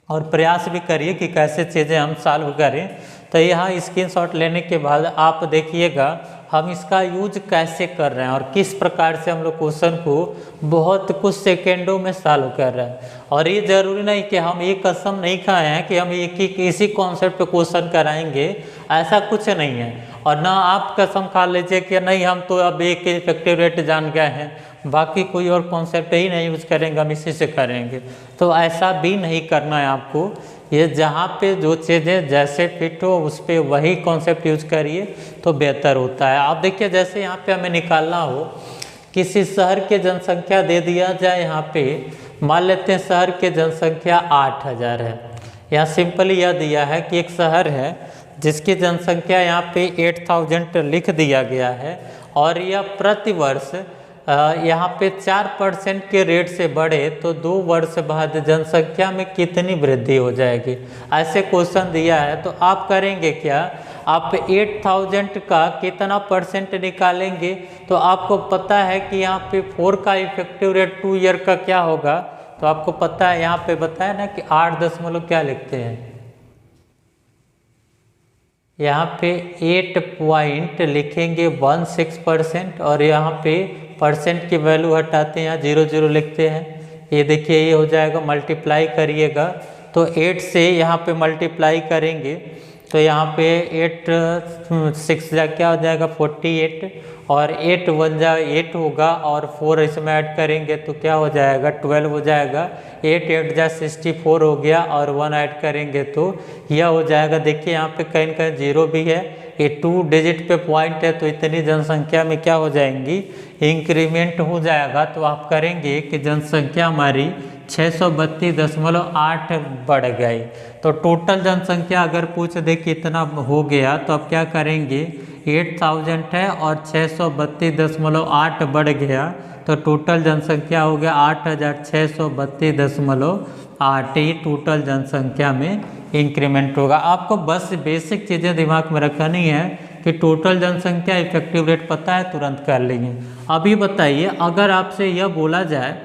और प्रयास भी करिए कि कैसे चीज़ें हम सॉल्व करें। तो यहाँ स्क्रीनशॉट लेने के बाद आप देखिएगा हम इसका यूज कैसे कर रहे हैं और किस प्रकार से हम लोग क्वेश्चन को बहुत कुछ सेकेंडों में सॉल्व कर रहे हैं। और ये जरूरी नहीं कि हम ये कसम नहीं खाए हैं कि हम एक ही इसी कॉन्सेप्ट पे क्वेश्चन कराएंगे, ऐसा कुछ नहीं है। और ना आप कसम खा लीजिए कि नहीं हम तो अब एक इफेक्टिव रेट जान गए हैं, बाकी कोई और कॉन्सेप्ट ही नहीं यूज करेंगे, हम इसी से करेंगे। तो ऐसा भी नहीं करना है आपको। ये जहाँ पे जो चीज़ें जैसे फिट हो उस पर वही कॉन्सेप्ट यूज करिए तो बेहतर होता है। आप देखिए जैसे यहाँ पे हमें निकालना हो, किसी शहर के जनसंख्या दे दिया जाए, यहाँ पे मान लेते हैं शहर के जनसंख्या 8000 है। यहाँ सिंपली यह दिया है कि एक शहर है जिसकी जनसंख्या यहाँ पे 8000 लिख दिया गया है और यह प्रतिवर्ष यहाँ पे 4% के रेट से बढ़े तो 2 वर्ष बाद जनसंख्या में कितनी वृद्धि हो जाएगी, ऐसे क्वेश्चन दिया है। तो आप करेंगे क्या, आप 8000 का कितना परसेंट निकालेंगे। तो आपको पता है कि यहाँ पे 4 का इफेक्टिव रेट 2 ईयर का क्या होगा, तो आपको पता है यहाँ पे बताया ना कि 8 दशमलव क्या लिखते हैं, यहाँ पे 8 पॉइंट लिखेंगे 16% और यहाँ पे परसेंट की वैल्यू हटाते हैं, यहाँ 00 लिखते हैं। ये देखिए ये हो जाएगा, मल्टीप्लाई करिएगा तो 8 से यहाँ पे मल्टीप्लाई करेंगे तो यहाँ पे 8 6 जा क्या हो जाएगा 48 और 8 1 जा 8 होगा और 4 इसमें ऐड करेंगे तो क्या हो जाएगा 12 हो जाएगा। 8 8 जा 64 हो गया और 1 ऐड करेंगे तो यह हो जाएगा। देखिए यहाँ पे कहीं कहीं 0 भी है, ये 2 डिजिट पे पॉइंट है तो इतनी जनसंख्या में क्या हो जाएंगी, इंक्रीमेंट हो जाएगा। तो आप करेंगे कि जनसंख्या हमारी 632.8 बढ़ गई। तो टोटल जनसंख्या अगर पूछ दे कि इतना हो गया तो आप क्या करेंगे, 8000 है और 632.8 बढ़ गया तो टोटल जनसंख्या हो गया 8632.8। ये टोटल जनसंख्या में इंक्रीमेंट होगा। आपको बस बेसिक चीज़ें दिमाग में रखनी है कि टोटल जनसंख्या इफेक्टिव रेट पता है, तुरंत कर लेंगे। अभी बताइए अगर आपसे यह बोला जाए,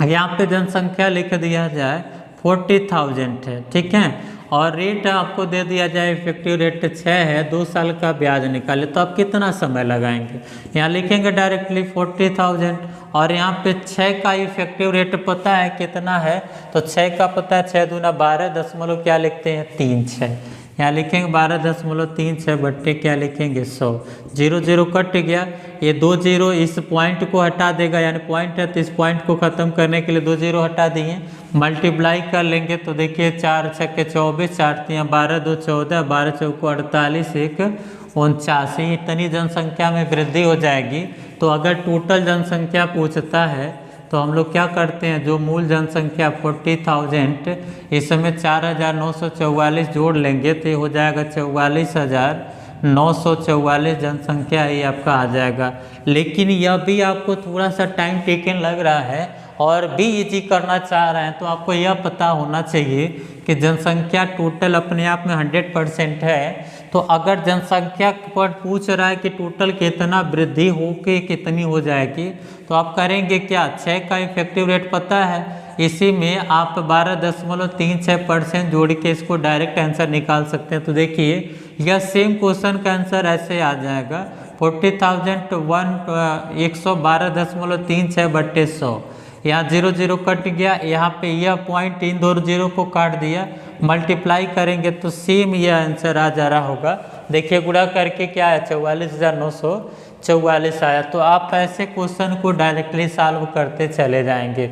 यहाँ पे जनसंख्या लिख दिया जाए 40,000 है, ठीक है, और रेट आपको दे दिया जाए इफेक्टिव रेट 6 है, 2 साल का ब्याज निकाले तो आप कितना समय लगाएंगे। यहाँ लिखेंगे डायरेक्टली 40,000 और यहाँ पे 6 का इफेक्टिव रेट पता है कितना है, तो 6 का पता है 6 दूना 12 दशमलव क्या लिखते हैं 36। यहाँ लिखेंगे 12.36 बट्टे क्या लिखेंगे 100। 00 कट गया, ये 2 0 इस पॉइंट को हटा देगा, यानी पॉइंट है तो इस पॉइंट को ख़त्म करने के लिए 2 0 हटा दिए, मल्टीप्लाई कर लेंगे तो देखिए 4 6 के 24, 4 3 12 2 14, 12 चौको 48, 1 49, इतनी जनसंख्या में वृद्धि हो जाएगी। तो अगर टोटल जनसंख्या पूछता है तो हम लोग क्या करते हैं, जो मूल जनसंख्या 40,000 इसमें 4,944 जोड़ लेंगे तो ये हो जाएगा 44,944 जनसंख्या ही आपका आ जाएगा। लेकिन यह भी आपको थोड़ा सा टाइम टेकन लग रहा है और भी इजी करना चाह रहे हैं तो आपको यह पता होना चाहिए कि जनसंख्या टोटल अपने आप में 100% है। तो अगर जनसंख्या पर पूछ रहा है कि टोटल कितना वृद्धि हो के कितनी हो जाएगी तो आप करेंगे क्या, 6 का इफेक्टिव रेट पता है, इसी में आप 12.36% जोड़ के इसको डायरेक्ट आंसर निकाल सकते हैं। तो देखिए यह सेम क्वेश्चन का आंसर ऐसे आ जाएगा 112.36 बट्टे 100। यहाँ 0 0 कट गया, यहाँ पे यह पॉइंट इन दो 0 को काट दिया, मल्टीप्लाई करेंगे तो सेम यह आंसर आ जा रहा होगा। देखिए गुणा करके क्या है 44,944 44 आया। तो आप ऐसे क्वेश्चन को डायरेक्टली सॉल्व करते चले जाएंगे।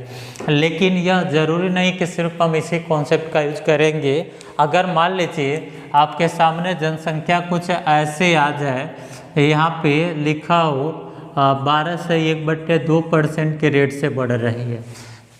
लेकिन यह ज़रूरी नहीं कि सिर्फ हम इसी कॉन्सेप्ट का यूज करेंगे। अगर मान लीजिए आपके सामने जनसंख्या कुछ ऐसे आ जाए, यहाँ पे लिखा हो 12 से 1/2% के रेट से बढ़ रही है,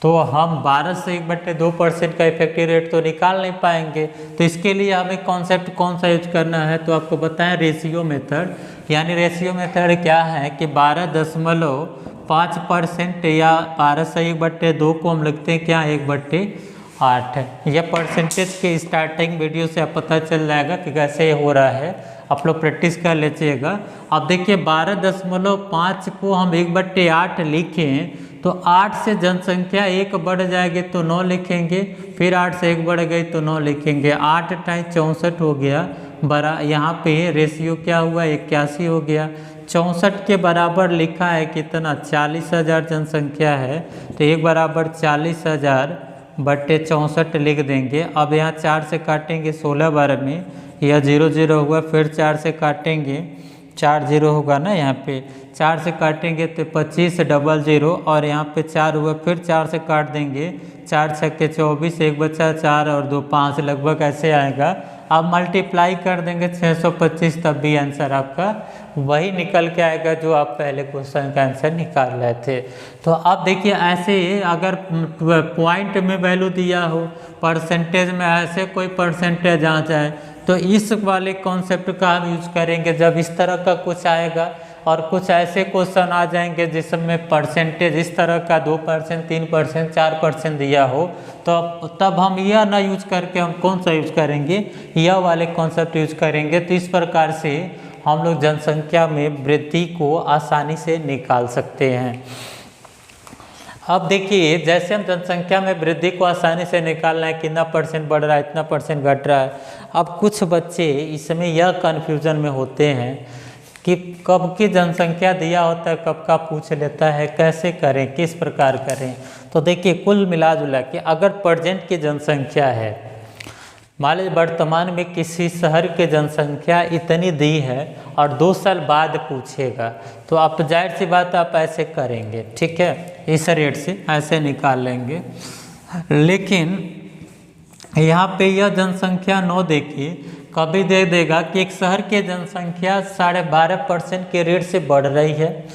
तो हम 12 से 1/2% का इफेक्टिव रेट तो निकाल नहीं पाएंगे। तो इसके लिए हमें कॉन्सेप्ट कौन सा यूज करना है, तो आपको बताएं रेशियो मेथड। यानी रेशियो मेथड क्या है कि 12.5% या 12 से 1/2 को हम लिखते हैं क्या 1/8 है। यह परसेंटेज के स्टार्टिंग वीडियो से आप पता चल जाएगा कि कैसे हो रहा है, आप लोग प्रैक्टिस कर लीजिएगा। अब देखिए 12.5 को हम 1/8 लिखें तो 8 से जनसंख्या 1 बढ़ जाएगी तो 9 लिखेंगे, फिर 8 से 1 बढ़ गई तो 9 लिखेंगे। 8 टाइम 64 हो गया, बड़ा यहाँ पे रेशियो क्या हुआ 81 हो गया। 64 के बराबर लिखा है कितना 40,000 जनसंख्या है, तो 1/40,000/64 लिख देंगे। अब यहाँ 4 से काटेंगे 16 बार में, यह 0 0 हुआ, फिर 4 से काटेंगे 4 0 होगा ना, यहाँ पे 4 से काटेंगे तो 25 00 और यहाँ पे 4 हुआ, फिर 4 से काट देंगे 4 छक्के 24, 1 बचा 4 और 2 5, लगभग ऐसे आएगा। आप मल्टीप्लाई कर देंगे 625, तब भी आंसर आपका वही निकल के आएगा जो आप पहले क्वेश्चन का आंसर निकाल रहे थे। तो अब देखिए ऐसे अगर पॉइंट में वैल्यू दिया हो, परसेंटेज में ऐसे कोई परसेंटेज आ जाए, तो इस वाले कॉन्सेप्ट का हम यूज करेंगे जब इस तरह का कुछ आएगा। और कुछ ऐसे क्वेश्चन आ जाएंगे जिसमें परसेंटेज इस तरह का 2%, 3%, 4% दिया हो, तो तब हम यह ना यूज करके हम कौन सा यूज करेंगे, यह वाले कॉन्सेप्ट यूज करेंगे। तो इस प्रकार से हम लोग जनसंख्या में वृद्धि को आसानी से निकाल सकते हैं। अब देखिए जैसे हम जनसंख्या में वृद्धि को आसानी से निकालना है, कितना परसेंट बढ़ रहा है, इतना परसेंट घट रहा है। अब कुछ बच्चे इसमें यह कन्फ्यूजन में होते हैं कि कब की जनसंख्या दिया होता है, कब का पूछ लेता है, कैसे करें, किस प्रकार करें। तो देखिए कुल मिला जुला के अगर प्रेजेंट की जनसंख्या है, मान लीजिए वर्तमान में किसी शहर की जनसंख्या इतनी दी है और 2 साल बाद पूछेगा, तो आप तो जाहिर सी बात आप ऐसे करेंगे, ठीक है, इस रेट से ऐसे निकाल लेंगे। लेकिन यहाँ पे यह जनसंख्या 9 देखिए, कभी दे देगा कि एक शहर की जनसंख्या 12.5% के रेट से बढ़ रही है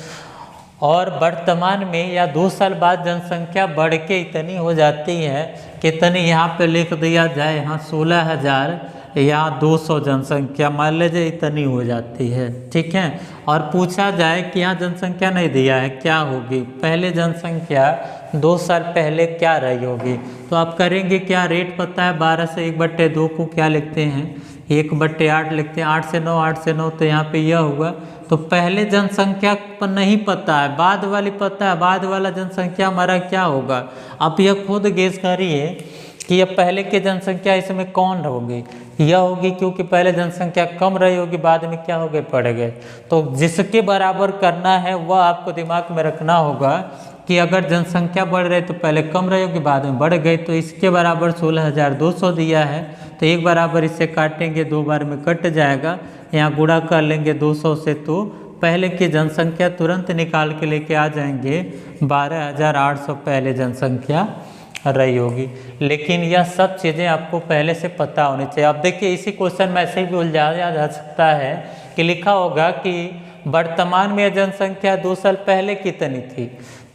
और वर्तमान में या 2 साल बाद जनसंख्या बढ़ के इतनी हो जाती है, कितनी यहाँ पे लिख दिया जाए, यहाँ 16,000 या 200 जनसंख्या मान लीजिए इतनी हो जाती है, ठीक है। और पूछा जाए कि यहाँ जनसंख्या नहीं दिया है, क्या होगी, पहले जनसंख्या 2 साल पहले क्या रही होगी। तो आप करेंगे क्या, रेट पता है 12 से 1/2 को क्या लिखते हैं 1/8 लिखते हैं, 8 से 9, 8 से 9, तो यहाँ पे यह हुआ। तो पहले जनसंख्या पर नहीं पता है, बाद वाली पता है, बाद वाला जनसंख्या हमारा क्या होगा। आप यह खुद गेस करिए कि यह पहले की जनसंख्या इसमें कौन होगी, यह होगी, क्योंकि पहले जनसंख्या कम रही होगी, बाद में क्या हो गए, बढ़ गए। तो जिसके बराबर करना है वह आपको दिमाग में रखना होगा कि अगर जनसंख्या बढ़ रही तो पहले कम रही होगी, बाद में बढ़ गई। तो इसके बराबर 16,200 दिया है, तो एक बराबर इससे काटेंगे, 2 बार में कट जाएगा, यहाँ गुणा कर लेंगे 200 से, तो पहले की जनसंख्या तुरंत निकाल के लेके आ जाएंगे 12,800 पहले जनसंख्या रही होगी। लेकिन यह सब चीज़ें आपको पहले से पता होनी चाहिए। अब देखिए इसी क्वेश्चन में ऐसे भी उलझाया जा सकता है कि लिखा होगा कि वर्तमान में जनसंख्या 2 साल पहले कितनी थी।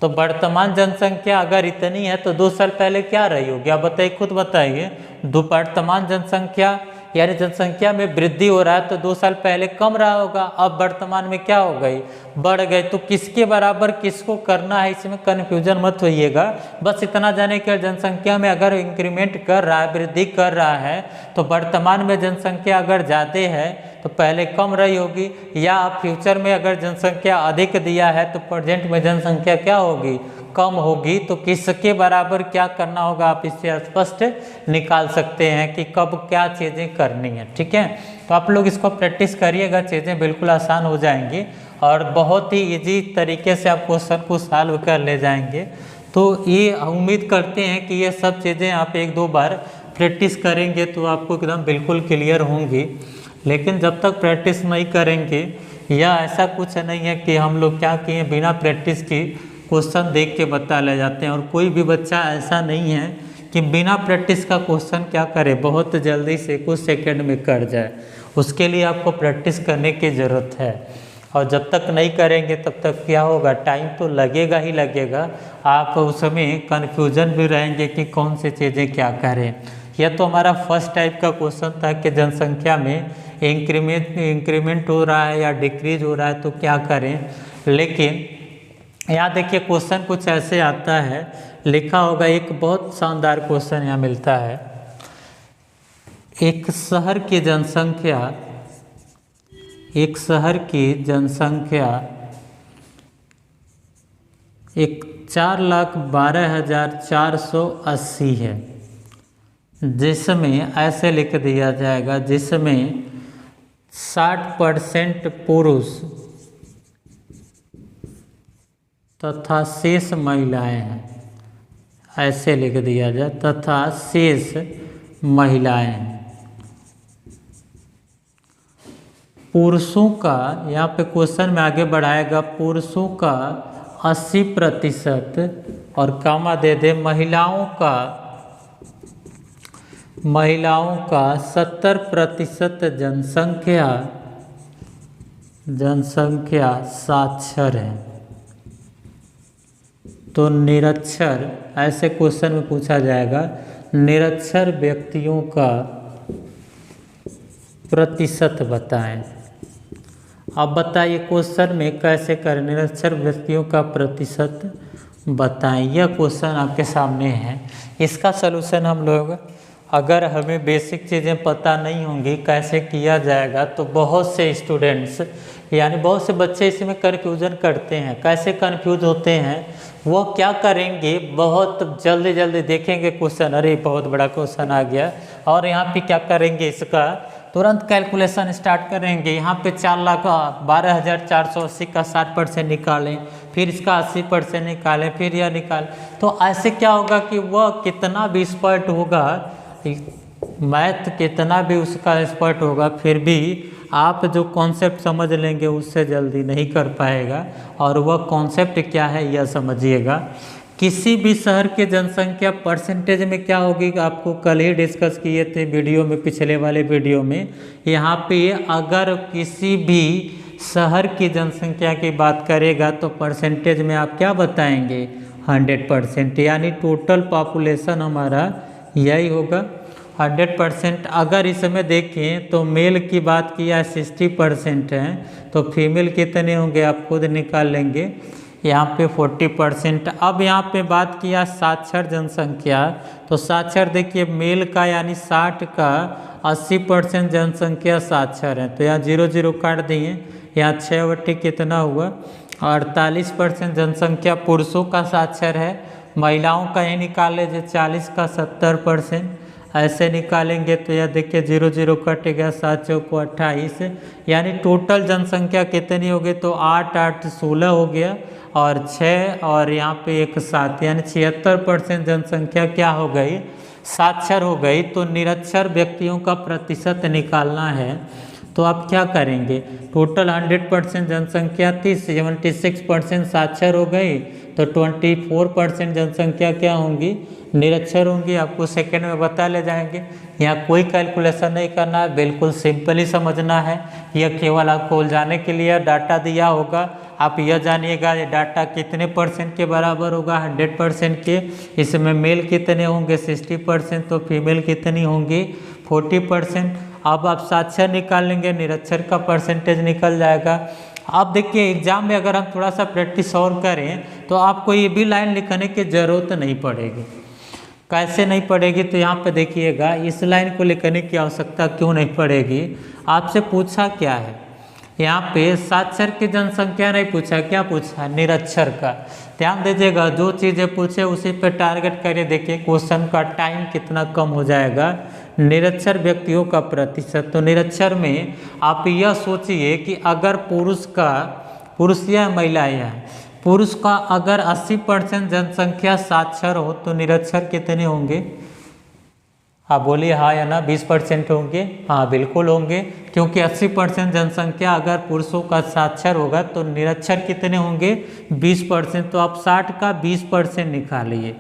तो वर्तमान जनसंख्या अगर इतनी है तो 2 साल पहले क्या रही होगी, आप बताइए, खुद बताइए। वर्तमान जनसंख्या यानी जनसंख्या में वृद्धि हो रहा है तो 2 साल पहले कम रहा होगा, अब वर्तमान में क्या हो गई, बढ़ गई। तो किसके बराबर किसको करना है इसमें कन्फ्यूजन मत होइएगा। बस इतना जाने कि जनसंख्या में अगर इंक्रीमेंट कर रहा है, वृद्धि कर रहा है, तो वर्तमान में जनसंख्या अगर ज़्यादा है तो पहले कम रही होगी, या आप फ्यूचर में अगर जनसंख्या अधिक दिया है तो प्रेजेंट में जनसंख्या क्या होगी, कम होगी। तो किसके बराबर क्या करना होगा आप इससे स्पष्ट निकाल सकते हैं कि कब क्या चीज़ें करनी है, ठीक है। तो आप लोग इसको प्रैक्टिस करिएगा, चीज़ें बिल्कुल आसान हो जाएंगी और बहुत ही इजी तरीके से आप क्वेश्चन को सॉल्व कर ले जाएंगे। तो ये उम्मीद करते हैं कि ये सब चीज़ें आप 1-2 बार प्रैक्टिस करेंगे तो आपको एकदम बिल्कुल क्लियर होंगी। लेकिन जब तक प्रैक्टिस नहीं करेंगे या ऐसा कुछ नहीं है कि हम लोग क्या किए बिना प्रैक्टिस की क्वेश्चन देख के बता ले जाते हैं, और कोई भी बच्चा ऐसा नहीं है कि बिना प्रैक्टिस का क्वेश्चन क्या करे बहुत जल्दी से कुछ सेकंड में कर जाए। उसके लिए आपको प्रैक्टिस करने की ज़रूरत है, और जब तक नहीं करेंगे तब तक क्या होगा, टाइम तो लगेगा ही लगेगा, आप उसमें कन्फ्यूजन भी रहेंगे कि कौन सी चीज़ें क्या करें। यह तो हमारा फर्स्ट टाइप का क्वेश्चन था कि जनसंख्या में इंक्रीमेंट हो रहा है या डिक्रीज हो रहा है तो क्या करें। लेकिन यहाँ देखिए क्वेश्चन कुछ ऐसे आता है, लिखा होगा, एक बहुत शानदार क्वेश्चन यहाँ मिलता है। एक शहर की जनसंख्या 4,12,480 है, जिसमें ऐसे लिख दिया जाएगा, जिसमें 60% पुरुष तथा शेष महिलाएं हैं, ऐसे लिख दिया जाए, तथा शेष महिलाएं हैं। पुरुषों का, यहाँ पे क्वेश्चन में आगे बढ़ाएगा, पुरुषों का 80% और कामा दे दे महिलाओं का 70% जनसंख्या साक्षर है। तो निरक्षर, ऐसे क्वेश्चन में पूछा जाएगा, निरक्षर व्यक्तियों का प्रतिशत बताएं। अब बताइए क्वेश्चन में कैसे करें, निरक्षर व्यक्तियों का प्रतिशत बताएं। यह क्वेश्चन आपके सामने है। इसका सलूशन हम लोग, अगर हमें बेसिक चीज़ें पता नहीं होंगी कैसे किया जाएगा, तो बहुत से स्टूडेंट्स यानी बहुत से बच्चे इसमें कन्फ्यूजन करते हैं। कैसे कन्फ्यूज होते हैं, वो क्या करेंगे, बहुत जल्दी देखेंगे क्वेश्चन, अरे बहुत बड़ा क्वेश्चन आ गया, और यहाँ पे क्या करेंगे, इसका तुरंत कैलकुलेशन स्टार्ट करेंगे। यहाँ पे 4,12,480 का 60% निकालें, फिर इसका 80% निकालें, फिर यह निकालें। तो ऐसे क्या होगा कि वह कितना भी एक्सपर्ट होगा, मैथ कितना भी उसका एक्सपर्ट होगा, फिर भी आप जो कॉन्सेप्ट समझ लेंगे उससे जल्दी नहीं कर पाएगा। और वह कॉन्सेप्ट क्या है यह समझिएगा। किसी भी शहर की जनसंख्या परसेंटेज में क्या होगी, आपको कल ही डिस्कस किए थे वीडियो में, पिछले वाले वीडियो में। यहाँ पे अगर किसी भी शहर की जनसंख्या की बात करेगा तो परसेंटेज में आप क्या बताएंगे, 100%, यानी टोटल पॉपुलेशन हमारा यही होगा 100%। अगर इसमें देखें तो मेल की बात किया 60% है, तो फीमेल कितने होंगे आप खुद निकाल लेंगे, यहाँ पे 40%। अब यहाँ पे बात किया साक्षर जनसंख्या, तो साक्षर देखिए मेल का यानी 60 का 80% जनसंख्या साक्षर है, तो यहाँ 0 काट दिए, यहाँ 6 कितना हुआ 48% जनसंख्या पुरुषों का साक्षर है। महिलाओं का ही निकाल लीजिए 40 का 70%, ऐसे निकालेंगे तो यह देखिए 0 कट गया, 7 चौको 28, यानी टोटल जनसंख्या कितनी होगी, तो 8 8 16 हो गया, और 6 और यहाँ पे 1 7, यानी 76% जनसंख्या क्या हो गई, साक्षर हो गई। तो निरक्षर व्यक्तियों का प्रतिशत निकालना है, तो आप क्या करेंगे, टोटल 100% जनसंख्या थी, 76% साक्षर हो गई, तो 24% जनसंख्या क्या होंगी, निरक्षर होंगी। आपको सेकंड में बता ले जाएंगे, यहाँ कोई कैलकुलेशन नहीं करना है, बिल्कुल सिंपल ही समझना है। यह केवल आपको उलझाने के लिए डाटा दिया होगा, आप यह जानिएगा ये डाटा कितने % के बराबर होगा, 100% के। इसमें मेल कितने होंगे 60%, तो फीमेल कितनी होंगी 40%। अब आप साक्षर निकाल लेंगे, निरक्षर का परसेंटेज निकल जाएगा। अब देखिए एग्जाम में अगर हम थोड़ा सा प्रैक्टिस और करें तो आपको ये भी लाइन लिखने की ज़रूरत नहीं पड़ेगी। कैसे नहीं पड़ेगी, तो यहाँ पे देखिएगा, इस लाइन को लिखने की आवश्यकता क्यों नहीं पड़ेगी। आपसे पूछा क्या है, यहाँ पे साक्षर की जनसंख्या नहीं पूछा, क्या पूछा, निरक्षर का। ध्यान दीजिएगा, जो चीज़ें पूछे उसी पे टारगेट करिए। देखिए क्वेश्चन का टाइम कितना कम हो जाएगा। निरक्षर व्यक्तियों का प्रतिशत, तो निरक्षर में आप यह सोचिए कि अगर पुरुष या महिलाएं हैं, पुरुष का अगर 80% जनसंख्या साक्षर हो तो निरक्षर कितने होंगे, आप बोलिए हाँ या ना, 20% होंगे? हाँ बिल्कुल होंगे, क्योंकि 80% जनसंख्या अगर पुरुषों का साक्षर होगा तो निरक्षर कितने होंगे? 20%। तो आप 60 का 20% निकालिए,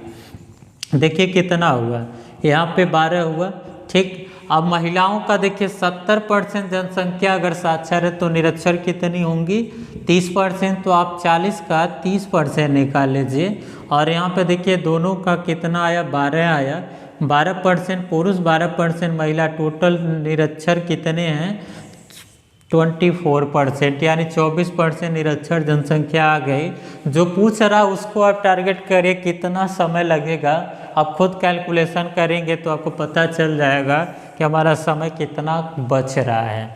देखिए कितना हुआ, यहाँ पे 12 हुआ। ठीक, अब महिलाओं का देखिए 70% जनसंख्या अगर साक्षर है तो निरक्षर कितनी होंगी? 30%। तो आप 40 का 30% निकाल लीजिए, और यहाँ पे देखिए दोनों का कितना आया? 12 आया। 12% पुरुष 12% महिला, टोटल निरक्षर कितने हैं? 24%, यानी 24% निरक्षर जनसंख्या आ गई। जो पूछ रहा उसको आप टारगेट करिए कितना समय लगेगा, आप खुद कैलकुलेशन करेंगे तो आपको पता चल जाएगा कि हमारा समय कितना बच रहा है।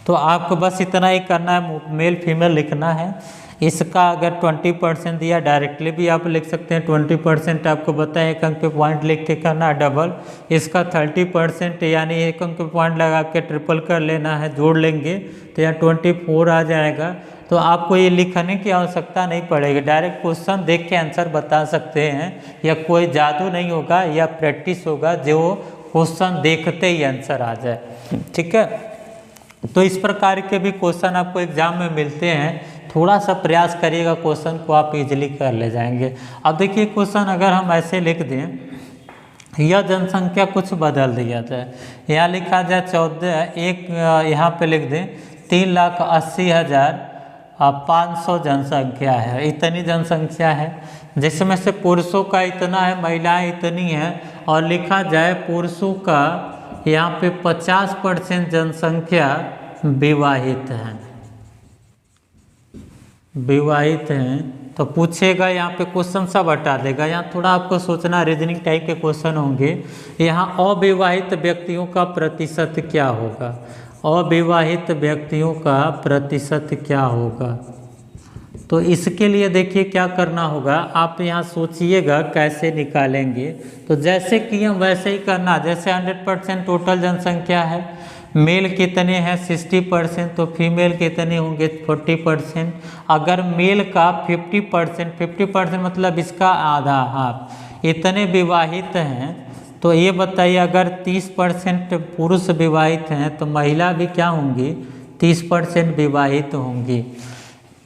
तो आपको बस इतना ही करना है, मेल फीमेल लिखना है। इसका अगर 20% दिया, डायरेक्टली भी आप लिख सकते हैं 20%, आपको बताया 1 अंक पे पॉइंट लिख के करना है डबल। इसका 30% यानी 1 अंक पे पॉइंट लगा के ट्रिपल कर लेना है, जोड़ लेंगे तो यहाँ 24 आ जाएगा। तो आपको ये लिखने की आवश्यकता नहीं पड़ेगी, डायरेक्ट क्वेश्चन देख के आंसर बता सकते हैं। या कोई जादू नहीं होगा, या प्रैक्टिस होगा जो क्वेश्चन देखते ही आंसर आ जाए। ठीक है, तो इस प्रकार के भी क्वेश्चन आपको एग्जाम में मिलते हैं, थोड़ा सा प्रयास करिएगा, क्वेश्चन को आप इजीली कर ले जाएंगे। अब देखिए क्वेश्चन अगर हम ऐसे लिख दें, यह जनसंख्या कुछ बदल दिया जाए, यहाँ लिखा जाए 14 एक, यहाँ पे लिख दें 3,80,500 जनसंख्या है, इतनी जनसंख्या है, जिसमें से पुरुषों का इतना है, महिलाएं इतनी हैं, और लिखा जाए पुरुषों का यहाँ पे 50% जनसंख्या विवाहित हैं, विवाहित हैं। तो पूछेगा यहाँ पे क्वेश्चन सब हटा देगा, यहाँ थोड़ा आपको सोचना, रीजनिंग टाइप के क्वेश्चन होंगे। यहाँ अविवाहित व्यक्तियों का प्रतिशत क्या होगा? अविवाहित व्यक्तियों का प्रतिशत क्या होगा? तो इसके लिए देखिए क्या करना होगा, आप यहाँ सोचिएगा कैसे निकालेंगे। तो जैसे कि हम वैसे ही करना, जैसे 100% टोटल जनसंख्या है, मेल कितने हैं 60%, तो फीमेल कितने होंगे 40%। अगर मेल का 50% मतलब इसका आधा, हाफ, इतने विवाहित हैं, तो ये बताइए अगर 30% पुरुष विवाहित हैं तो महिला भी क्या होंगी? 30% विवाहित होंगी।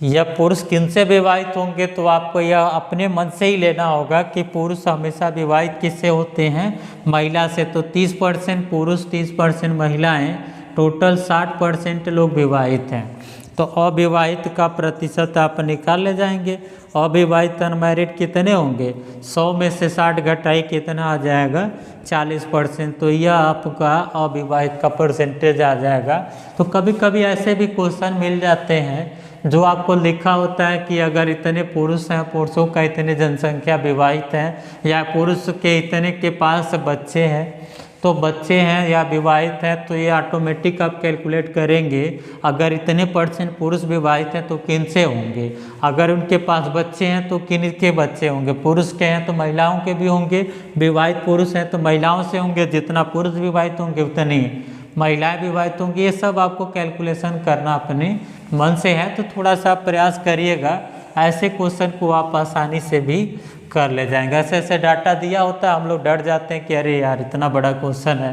या पुरुष किनसे विवाहित होंगे? तो आपको यह अपने मन से ही लेना होगा कि पुरुष हमेशा विवाहित किससे होते हैं? महिला से। तो 30% पुरुष 30% महिलाएं, टोटल 60% लोग विवाहित हैं। तो अविवाहित का प्रतिशत आप निकाल ले जाएंगे। अविवाहित अनमैरिड कितने होंगे? 100 में से 60 घटाई कितना आ जाएगा? 40%। तो यह आपका अविवाहित का परसेंटेज आ जाएगा। तो कभी कभी ऐसे भी क्वेश्चन मिल जाते हैं जो आपको लिखा होता है कि अगर इतने पुरुष हैं, पुरुषों का इतने जनसंख्या विवाहित हैं, या पुरुष के इतने के पास बच्चे हैं, तो बच्चे हैं या विवाहित हैं, तो ये ऑटोमेटिक आप कैलकुलेट करेंगे। अगर इतने % पुरुष विवाहित हैं तो किन से होंगे? अगर उनके पास बच्चे हैं तो किन के बच्चे होंगे? पुरुष के हैं तो महिलाओं के भी होंगे, विवाहित पुरुष हैं तो महिलाओं से होंगे, जितना पुरुष विवाहित होंगे उतनी महिलाएं विवाहित होंगी। ये सब आपको कैलकुलेशन करना अपने मन से है, तो थोड़ा सा प्रयास करिएगा, ऐसे क्वेश्चन को आप आसानी से भी कर ले जाएंगे। ऐसे ऐसे डाटा दिया होता है, हम लोग डर जाते हैं कि अरे यार इतना बड़ा क्वेश्चन है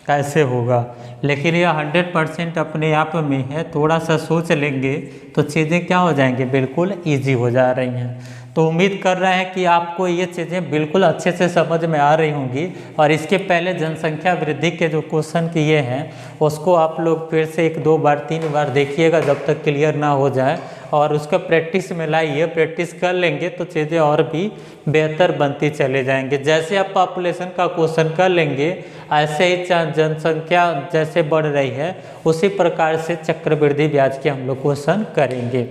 कैसे होगा, लेकिन यह 100% अपने आप में है। थोड़ा सा सोच लेंगे तो चीज़ें क्या हो जाएंगी, बिल्कुल ईजी हो जा रही हैं। तो उम्मीद कर रहे हैं कि आपको ये चीज़ें बिल्कुल अच्छे से समझ में आ रही होंगी। और इसके पहले जनसंख्या वृद्धि के जो क्वेश्चन किए हैं उसको आप लोग फिर से 1 2 बार 3 बार देखिएगा जब तक क्लियर ना हो जाए, और उसका प्रैक्टिस में लाइए। प्रैक्टिस कर लेंगे तो चीज़ें और भी बेहतर बनती चले जाएंगे। जैसे आप पॉपुलेशन का क्वेश्चन कर लेंगे, ऐसे ही जनसंख्या जैसे बढ़ रही है उसी प्रकार से चक्रवृद्धि ब्याज के हम लोग क्वेश्चन करेंगे।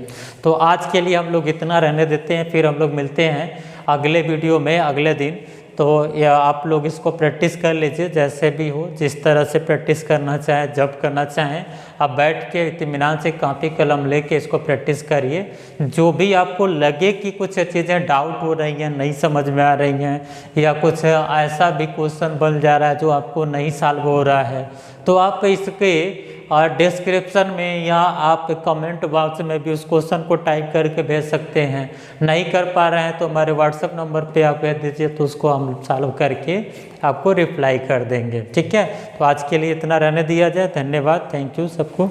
तो आज के लिए हम लोग इतना रहने देते हैं, फिर हम लोग मिलते हैं अगले वीडियो में अगले दिन। तो या आप लोग इसको प्रैक्टिस कर लीजिए, जैसे भी हो, जिस तरह से प्रैक्टिस करना चाहें, जब करना चाहें, आप बैठ के इत्मीनान से कापी कलम लेके इसको प्रैक्टिस करिए। जो भी आपको लगे कि कुछ चीज़ें डाउट हो रही हैं, नहीं समझ में आ रही हैं, या कुछ ऐसा भी क्वेश्चन बन जा रहा है जो आपको नहीं सॉल्व हो रहा है, तो आप इसके और डिस्क्रिप्शन में या आप कमेंट बॉक्स में भी उस क्वेश्चन को टाइप करके भेज सकते हैं। नहीं कर पा रहे हैं तो हमारे व्हाट्सएप नंबर पे आप भेज दीजिए, तो उसको हम सॉल्व करके आपको रिप्लाई कर देंगे। ठीक है, तो आज के लिए इतना रहने दिया जाए। धन्यवाद, थैंक यू सबको।